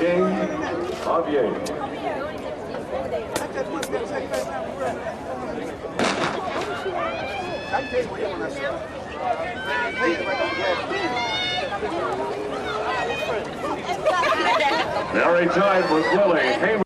James Javier. Very tight was Lily.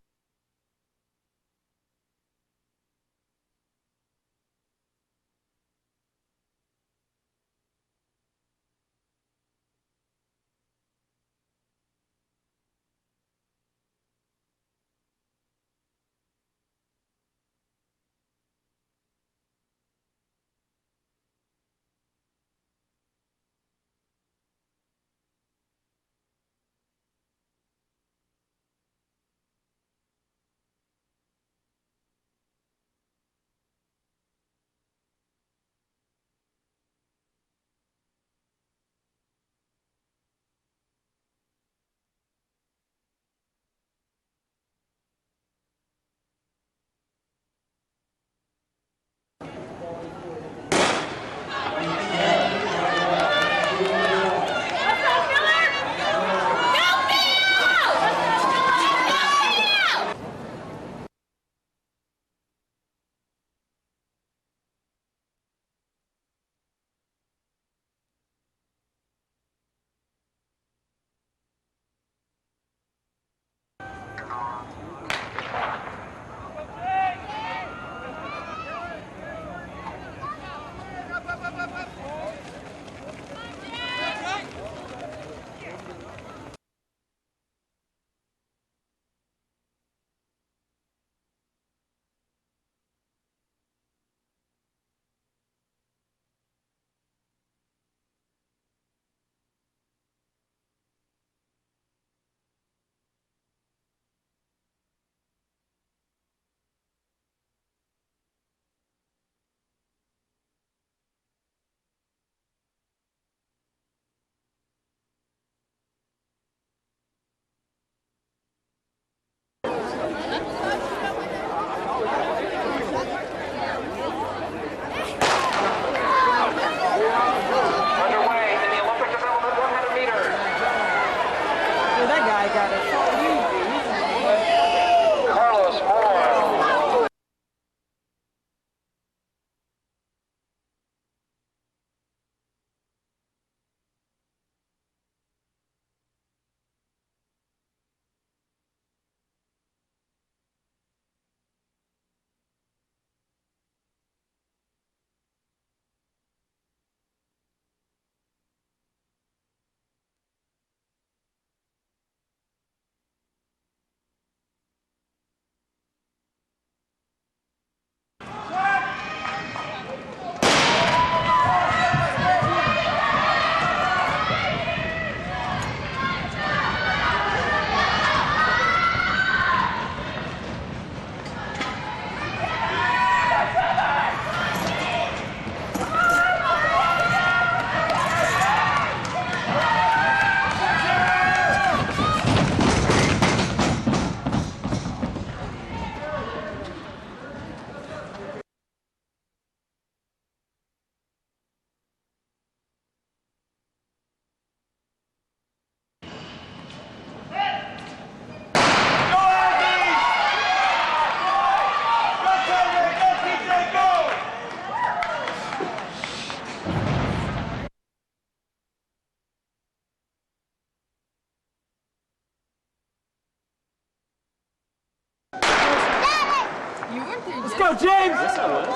Let's go, James! Yes, I was.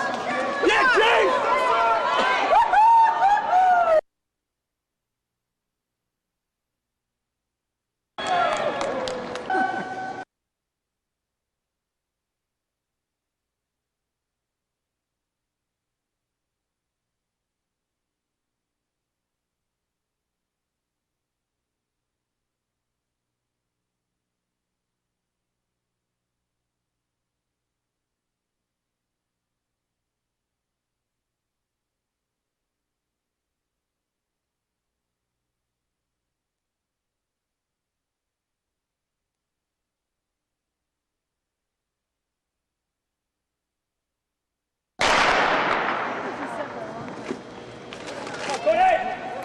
Yeah, James!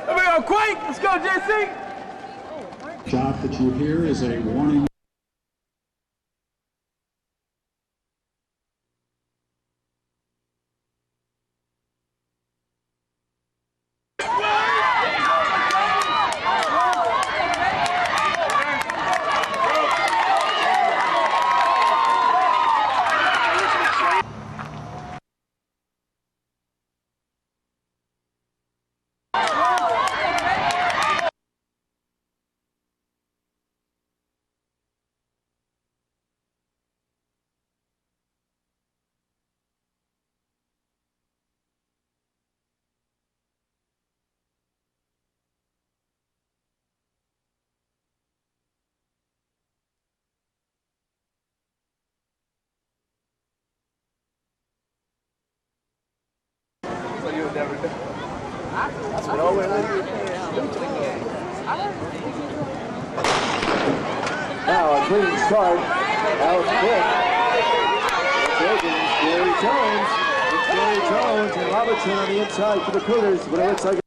Here we go, quick! Let's go, Jaycee! Shot that you hear is a warning. That's what always now a clean start. That was quick. It's Gary Jones. It's Gary Jones and Robertson on the inside for the Cougars, but it looks like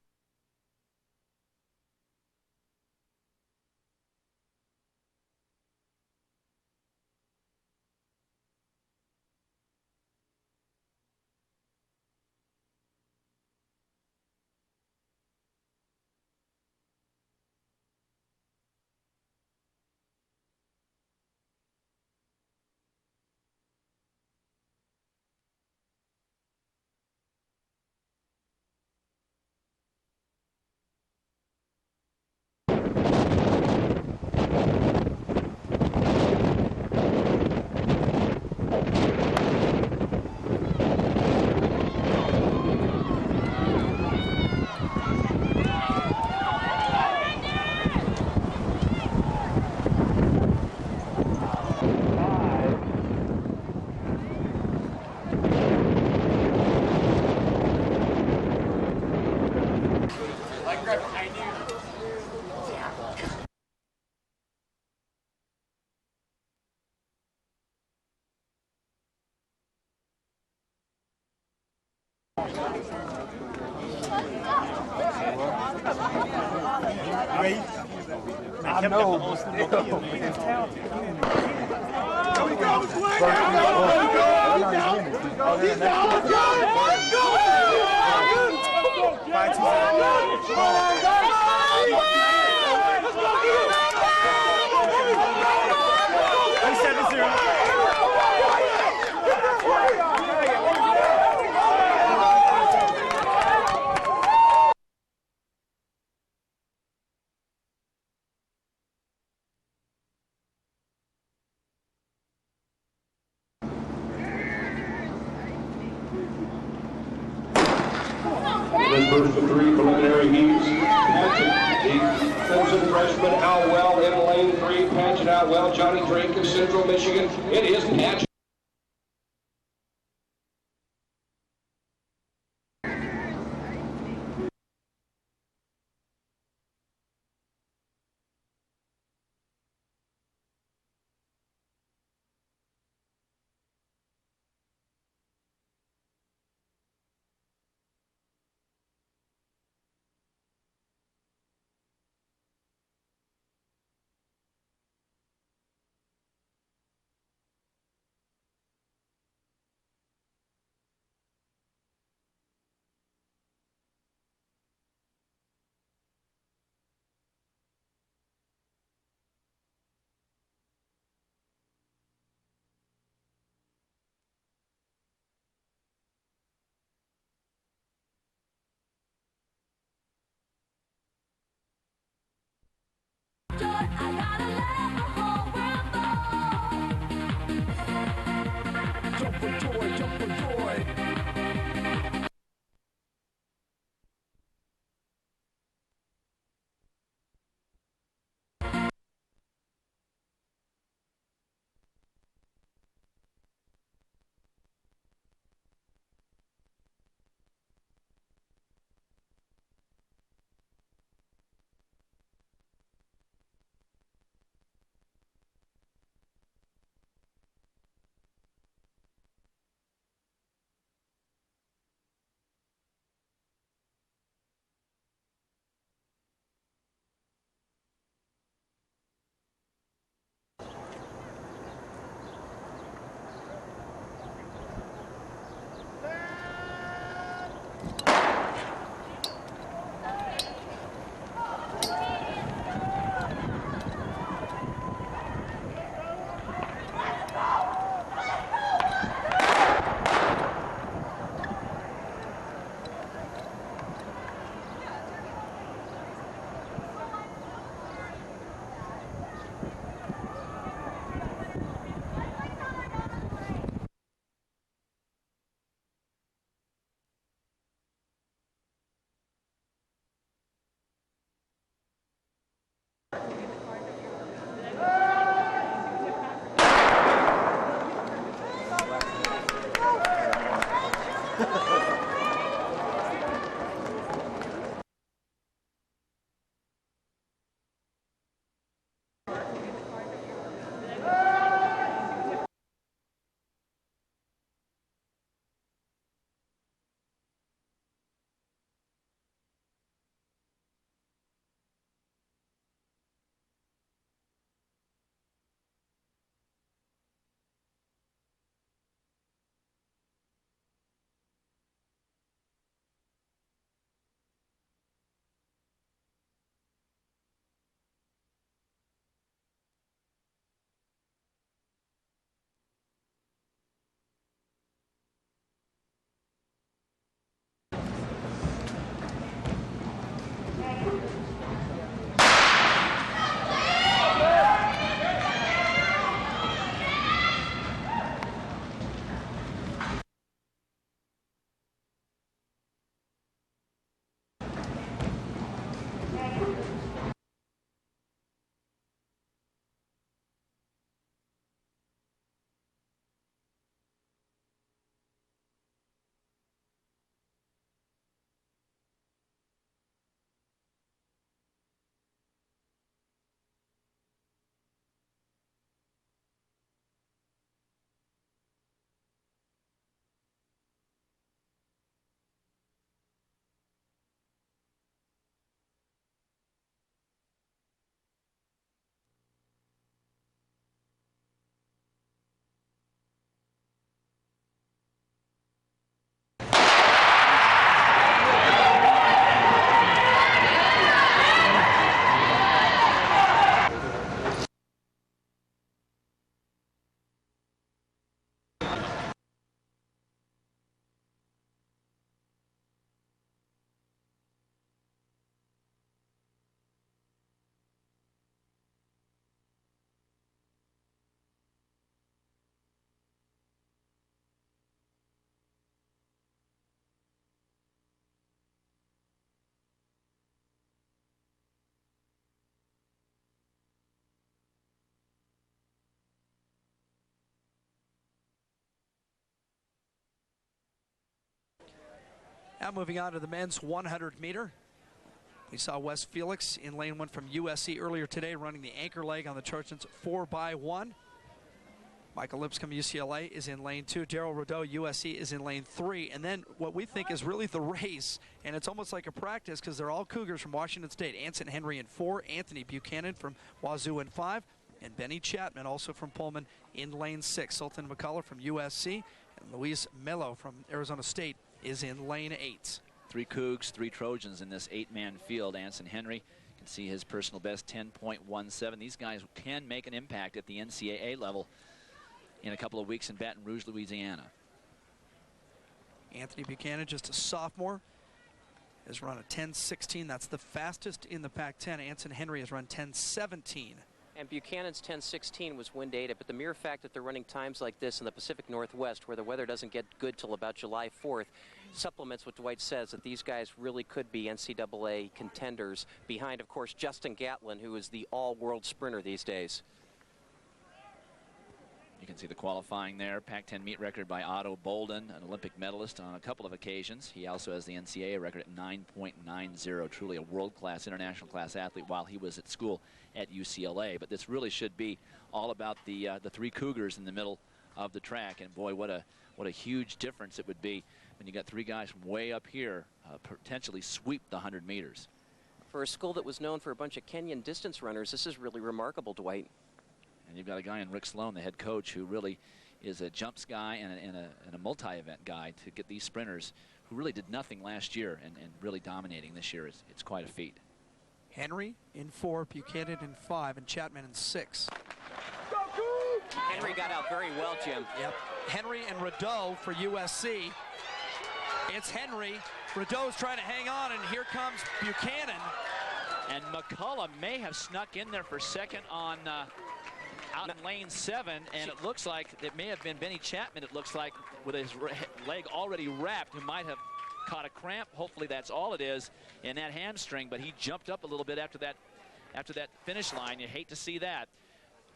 I know. His first of three preliminary heats. Patching, the Clemson freshman out well in lane 3. Patching out well. Johnny Drake of Central Michigan. It is Patch. Now moving on to the men's 100 meter. We saw Wes Felix in lane 1 from USC earlier today running the anchor leg on the Trojans 4x1. Michael Lipscomb, UCLA, is in lane 2. Darryl Rideau, USC, is in lane 3. And then what we think is really the race, and it's almost like a practice because they're all Cougars from Washington State. Anson Henry in 4, Anthony Buchanan from Wazoo in 5, and Benny Chapman, also from Pullman, in lane 6. Sultan McCullough from USC, and Luis Melo from Arizona State is in lane 8. 3 Cougs, 3 Trojans in this 8-man field. Anson Henry, you can see his personal best, 10.17. These guys can make an impact at the NCAA level in a couple of weeks in Baton Rouge, Louisiana. Anthony Buchanan, just a sophomore, has run a 10.16. That's the fastest in the Pac-10. Anson Henry has run 10.17. And Buchanan's 10.16 was wind aided, but the mere fact that they're running times like this in the Pacific Northwest, where the weather doesn't get good till about July 4th, supplements what Dwight says, that these guys really could be NCAA contenders behind, of course, Justin Gatlin, who is the all-world sprinter these days. You can see the qualifying there. Pac-10 meet record by Otto Bolden, an Olympic medalist on a couple of occasions. He also has the NCAA record at 9.90. Truly a world-class, international class athlete while he was at school at UCLA. But this really should be all about the 3 Cougars in the middle of the track. And boy, what a huge difference it would be when you got 3 guys from way up here potentially sweep the 100 meters. For a school that was known for a bunch of Kenyan distance runners, this is really remarkable, Dwight. And you've got a guy in Rick Sloan, the head coach, who really is a jumps guy and a multi-event guy to get these sprinters who really did nothing last year and really dominating this year. It's quite a feat. Henry in 4, Buchanan in 5, and Chapman in 6. Henry got out very well, Jim. Yep. Henry and Rideau for USC. It's Henry. Rideau's trying to hang on, and here comes Buchanan. And McCullough may have snuck in there for second on out in lane 7, and it looks like it may have been Benny Chapman, it looks like, with his leg already wrapped, who might have caught a cramp. Hopefully that's all it is in that hamstring, but he jumped up a little bit after that finish line. You hate to see that.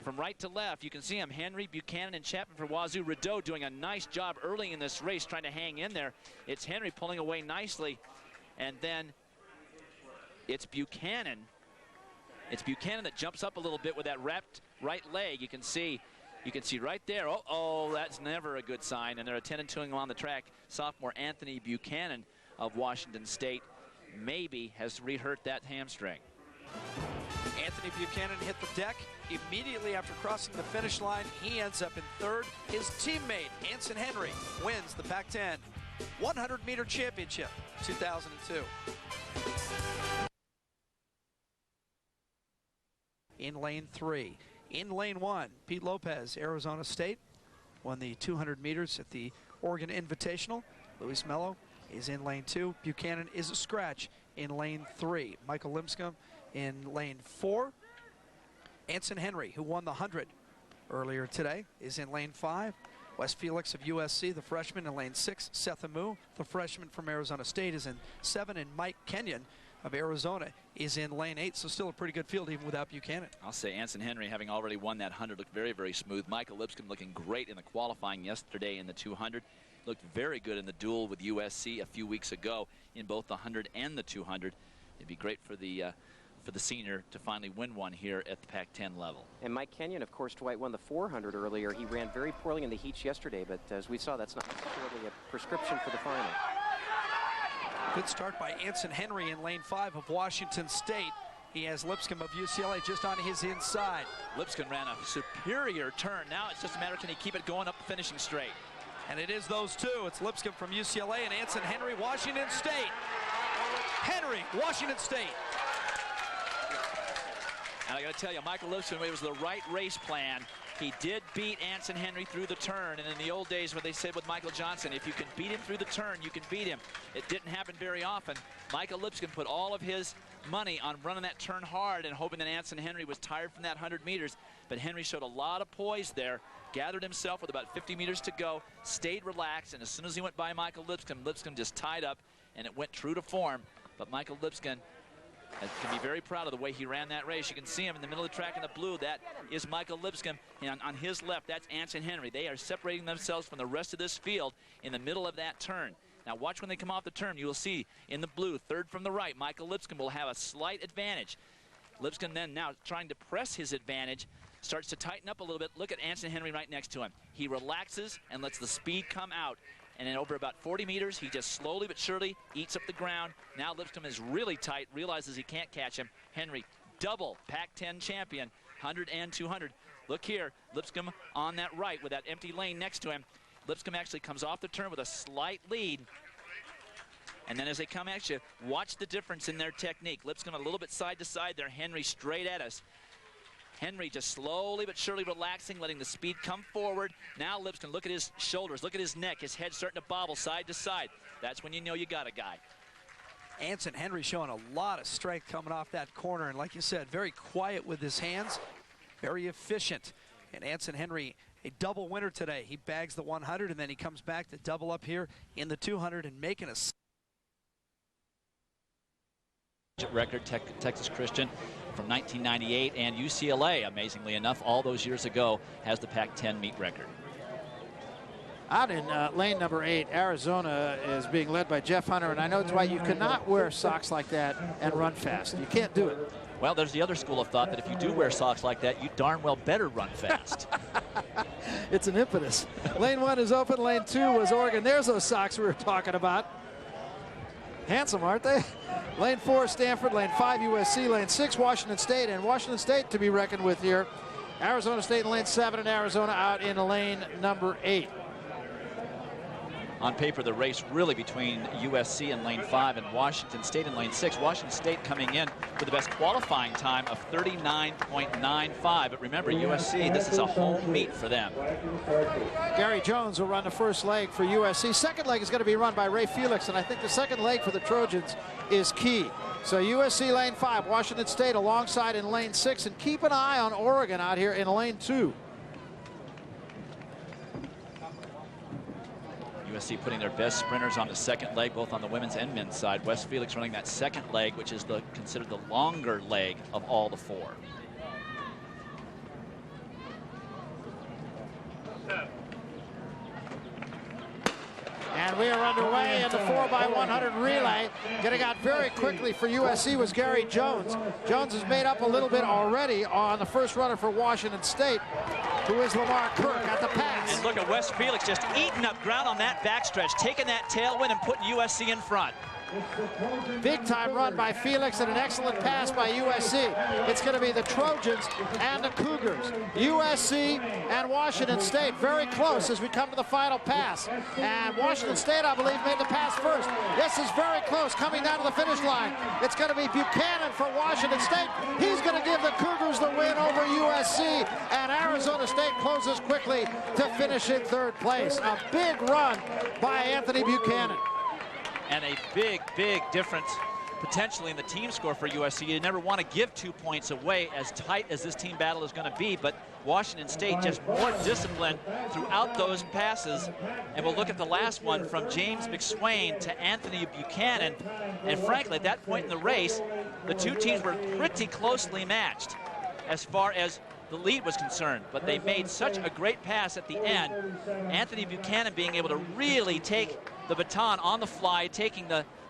From right to left, you can see him, Henry, Buchanan, and Chapman for Wazoo. Rideau doing a nice job early in this race trying to hang in there. It's Henry pulling away nicely, and then it's Buchanan. It's Buchanan that jumps up a little bit with that wrapped right leg. You can see right there. Oh, that's never a good sign. And they're attending on the track. Sophomore Anthony Buchanan of Washington State maybe has re-hurt that hamstring. Anthony Buchanan hit the deck immediately after crossing the finish line. He ends up in 3rd. His teammate, Anson Henry, wins the Pac-10 100-meter championship 2002. In lane 3. In lane 1, Pete Lopez, Arizona State, won the 200 meters at the Oregon Invitational. Luis Melo is in lane 2. Buchanan is a scratch in lane 3. Michael Lipscomb in lane 4. Anson Henry, who won the 100 earlier today, is in lane 5. Wes Felix of USC, the freshman, in lane 6. Seth Amu, the freshman from Arizona State, is in 7. And Mike Kenyon of Arizona is in lane 8, so still a pretty good field even without Buchanan. I'll say Anson Henry, having already won that 100, looked very, very smooth. Michael Lipscomb looking great in the qualifying yesterday in the 200. Looked very good in the duel with USC a few weeks ago in both the 100 and the 200. It'd be great for the senior to finally win one here at the Pac-10 level. And Mike Kenyon, of course, Dwight, won the 400 earlier. He ran very poorly in the heats yesterday, but as we saw, that's not necessarily a prescription for the final. Good start by Anson Henry in lane 5 of Washington State. He has Lipscomb of UCLA just on his inside. Lipscomb ran a superior turn. Now it's just a matter of can he keep it going up finishing straight. And it is those two. It's Lipscomb from UCLA and Anson Henry, Washington State. Henry, Washington State. And I got to tell you, Michael Lipscomb, it was the right race plan. He did beat Anson Henry through the turn, and in the old days where they said with Michael Johnson, if you can beat him through the turn, you can beat him. It didn't happen very often. Michael Lipscomb put all of his money on running that turn hard and hoping that Anson Henry was tired from that 100 meters. But Henry showed a lot of poise there, gathered himself with about 50 meters to go, stayed relaxed, and as soon as he went by Michael Lipscomb, Lipscomb just tied up, and it went true to form. But Michael Lipscomb can be very proud of the way he ran that race. You can see him in the middle of the track in the blue. That is Michael Lipscomb. And on his left, that's Anson Henry. They are separating themselves from the rest of this field in the middle of that turn. Now watch when they come off the turn. You will see in the blue, third from the right, Michael Lipscomb will have a slight advantage. Lipscomb then now trying to press his advantage, starts to tighten up a little bit. Look at Anson Henry right next to him. He relaxes and lets the speed come out. And then over about 40 meters, he just slowly but surely eats up the ground. Now Lipscomb is really tight, realizes he can't catch him. Henry, double Pac-10 champion, 100 and 200. Look here, Lipscomb on that right with that empty lane next to him. Lipscomb actually comes off the turn with a slight lead. And then as they come at you, watch the difference in their technique. Lipscomb a little bit side to side there, Henry straight at us. Henry just slowly but surely relaxing, letting the speed come forward. Now Lipscomb, look at his shoulders, look at his neck, his head starting to bobble side to side. That's when you know you got a guy. Anson Henry showing a lot of strength coming off that corner, and like you said, very quiet with his hands, very efficient. And Anson Henry, a double winner today. He bags the 100, and then he comes back to double up here in the 200 and making a record. Texas Christian from 1998, and UCLA, amazingly enough, all those years ago, has the Pac-10 meet record. Out in lane number 8, Arizona is being led by Jeff Hunter, and I know, Dwight, you cannot wear socks like that and run fast. You can't do it. Well, there's the other school of thought that if you do wear socks like that, you darn well better run fast. It's an impetus. Lane 1 is open. Lane 2 was Oregon. There's those socks we were talking about. Handsome, aren't they? Lane 4, Stanford. Lane 5, USC. Lane 6, Washington State. And Washington State to be reckoned with here. Arizona State in lane 7, and Arizona out in lane number 8. On paper, the race really between USC in lane 5 and Washington State in lane 6. Washington State coming in with the best qualifying time of 39.95. But remember, USC, this is a home meet for them. Gary Jones will run the first leg for USC. Second leg is going to be run by Ray Felix, and I think the second leg for the Trojans is key. So USC lane 5, Washington State alongside in lane 6, and keep an eye on Oregon out here in lane 2. USC putting their best sprinters on the second leg, both on the women's and men's side. Wes Felix running that second leg, which is considered the longer leg of all the 4. And we are underway in the 4x100 relay. Getting out very quickly for USC was Gary Jones. Jones has made up a little bit already on the first runner for Washington State, who is Lamar Kirk at the pass. And look at Wes Felix just eating up ground on that backstretch, taking that tailwind and putting USC in front. Big time run by Felix and an excellent pass by USC. It's going to be the Trojans and the Cougars. USC and Washington State very close as we come to the final pass. And Washington State, I believe, made the pass first. This is very close coming down to the finish line. It's going to be Buchanan for Washington State. He's going to give the Cougars the win over USC. And Arizona State closes quickly to finish in third place. A big run by Anthony Buchanan. And a big, big difference potentially in the team score for USC. You never want to give 2 points away, as tight as this team battle is going to be, but Washington State just more disciplined throughout those passes. And we'll look at the last one from James McSwain to Anthony Buchanan. And frankly, at that point in the race, the two teams were pretty closely matched as far as the lead was concerned, but they made such a great pass at the end. Anthony Buchanan being able to really take the baton on the fly,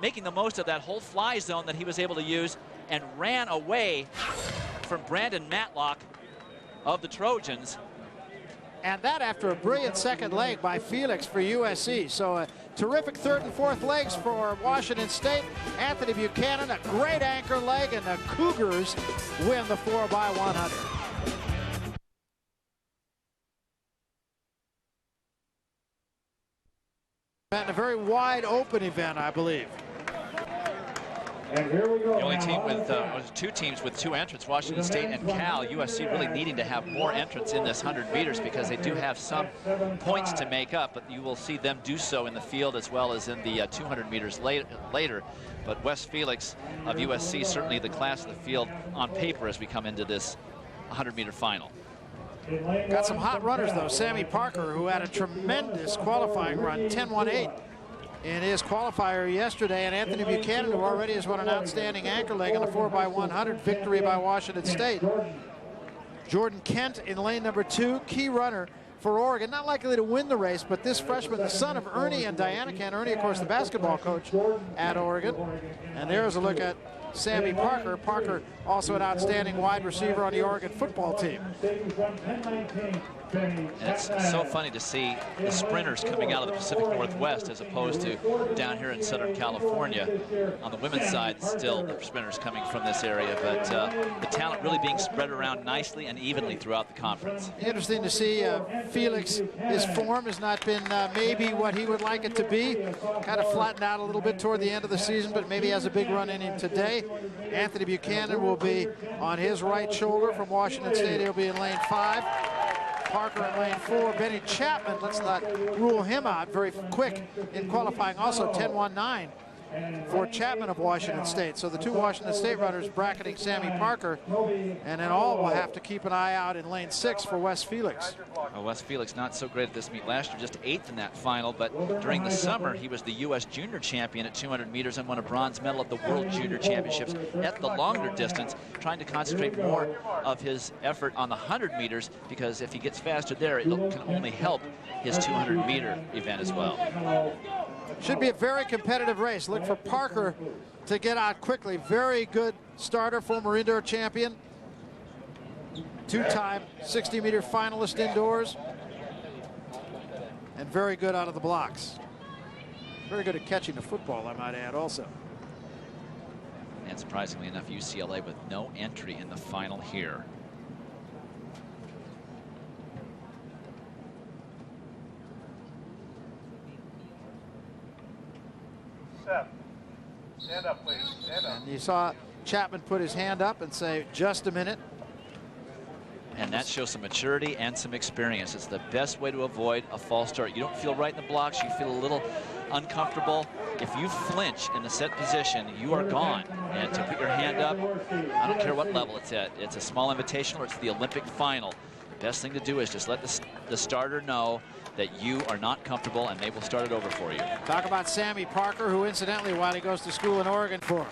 making the most of that whole fly zone that he was able to use, and ran away from Brandon Matlock of the Trojans. And that after a brilliant second leg by Felix for USC. So a terrific third and fourth legs for Washington State. Anthony Buchanan, a great anchor leg, and the Cougars win the 4x100. And a very wide open event, I believe. And here we go. The only team with was 2 teams with 2 entrants, Washington State and Cal. USC really needing to have more entrants in this 100 meters because they do have some points to make up, but you will see them do so in the field as well as in the 200 meters later. But Wes Felix of USC, certainly the class of the field on paper as we come into this 100-meter final. Got some hot runners, though. Sammy Parker, who had a tremendous qualifying run, 10.18 in his qualifier yesterday, and Anthony Buchanan, who already has won an outstanding anchor leg in the 4x100 victory by Washington State. Jordan Kent in lane number 2, key runner for Oregon. Not likely to win the race, but this freshman, the son of Ernie and Diana Kent. Ernie, of course, the basketball coach at Oregon. And there's a look at Sammy Parker. Parker, also an outstanding wide receiver on the Oregon football team. And it's so funny to see the sprinters coming out of the Pacific Northwest as opposed to down here in Southern California. On the women's side, still the sprinters coming from this area, but the talent really being spread around nicely and evenly throughout the conference. Interesting to see Felix. His form has not been maybe what he would like it to be. Kind of flattened out a little bit toward the end of the season, but maybe has a big run in him today. Anthony Buchanan will be on his right shoulder from Washington State. He'll be in lane 5. Parker in lane 4. Benny Chapman, let's not rule him out. Very quick in qualifying. Also 10.19 for Chapman of Washington State. So the two Washington State runners bracketing Sammy Parker. And then all will have to keep an eye out in lane 6 for Wes Felix. Well, Wes Felix not so great at this meet last year, just 8th in that final, but during the summer he was the U.S. junior champion at 200 meters and won a bronze medal at the World Junior Championships at the longer distance, trying to concentrate more of his effort on the 100 meters, because if he gets faster there, it can only help his 200-meter event as well. Should be a very competitive race. Look for Parker to get out quickly. Very good starter, former indoor champion. Two-time 60-meter finalist indoors. And very good out of the blocks. Very good at catching the football, I might add, also. And surprisingly enough, UCLA with no entry in the final here. Stand up, please. Stand up. And you saw Chapman put his hand up and say, just a minute. And that shows some maturity and some experience. It's the best way to avoid a false start. You don't feel right in the blocks. You feel a little uncomfortable. If you flinch in the set position, you are gone. And to put your hand up, I don't care what level it's at. It's a small invitational or it's the Olympic final. The best thing to do is just let the starter know that you are not comfortable, and they will start it over for you. Talk about Sammy Parker, who incidentally, while he goes to school in Oregon for.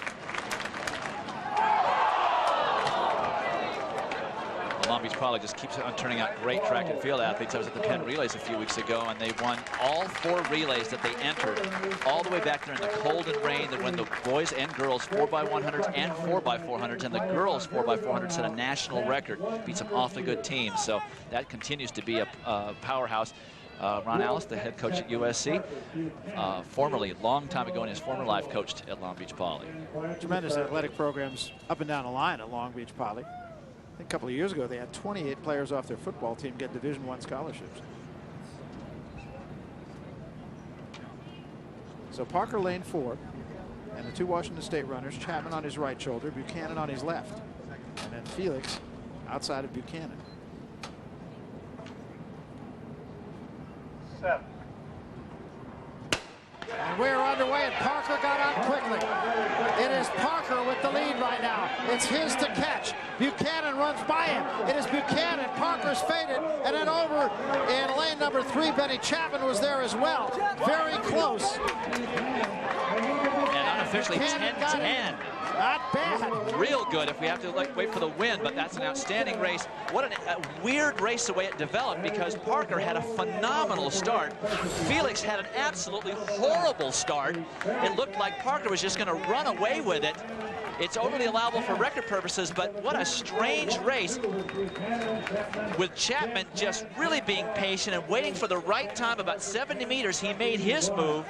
Long Beach Poly just keeps on turning out great track and field athletes. I was at the Penn Relays a few weeks ago, and they won all 4 relays that they entered, all the way back there in the cold and rain. They won the boys and girls 4x100s and 4x400s, and the girls 4x400s set a national record. Beat some awfully good teams, so that continues to be a powerhouse. Ron Alice, the head coach at USC, formerly, long time ago in his former life, coached at Long Beach Poly. Tremendous athletic programs up and down the line at Long Beach Poly. I think a couple of years ago they had 28 players off their football team get Division I scholarships. So Parker lane 4, and the two Washington State runners, Chapman on his right shoulder, Buchanan on his left, and then Felix outside of Buchanan. 7. And we're underway, and Parker got out quickly. It is Parker with the lead right now. It's his to catch. Buchanan runs by him. It is Buchanan. Parker's faded. And then over in lane number 3, Benny Chapman was there as well. Very close. And unofficially 10-10. Not bad. Real good if we have to wait for the win, but that's an outstanding race. What a weird race the way it developed, because Parker had a phenomenal start. Felix had an absolutely horrible start. It looked like Parker was just going to run away with it. It's overly allowable for record purposes, but what a strange race, with Chapman just really being patient and waiting for the right time. About 70 meters, he made his move.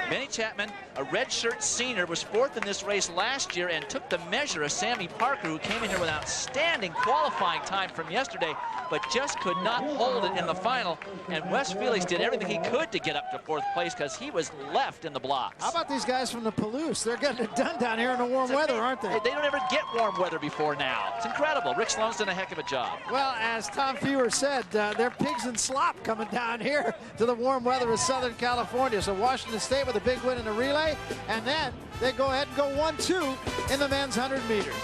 Benny Chapman, a redshirt senior, was 4th in this race last year and took the measure of Sammy Parker, who came in here with an outstanding qualifying time from yesterday, but just could not hold it in the final. And Wes Felix did everything he could to get up to 4th place, because he was left in the blocks. How about these guys from the Palouse? They're getting it done down here in the warm weather, aren't they? They don't ever get warm weather before now. It's incredible. Rick Sloan's done a heck of a job. Well, as Tom Fewer said, they're pigs in slop coming down here to the warm weather of Southern California. So Washington State with a big win in the relay, and then they go ahead and go 1-2 in the men's 100 meters.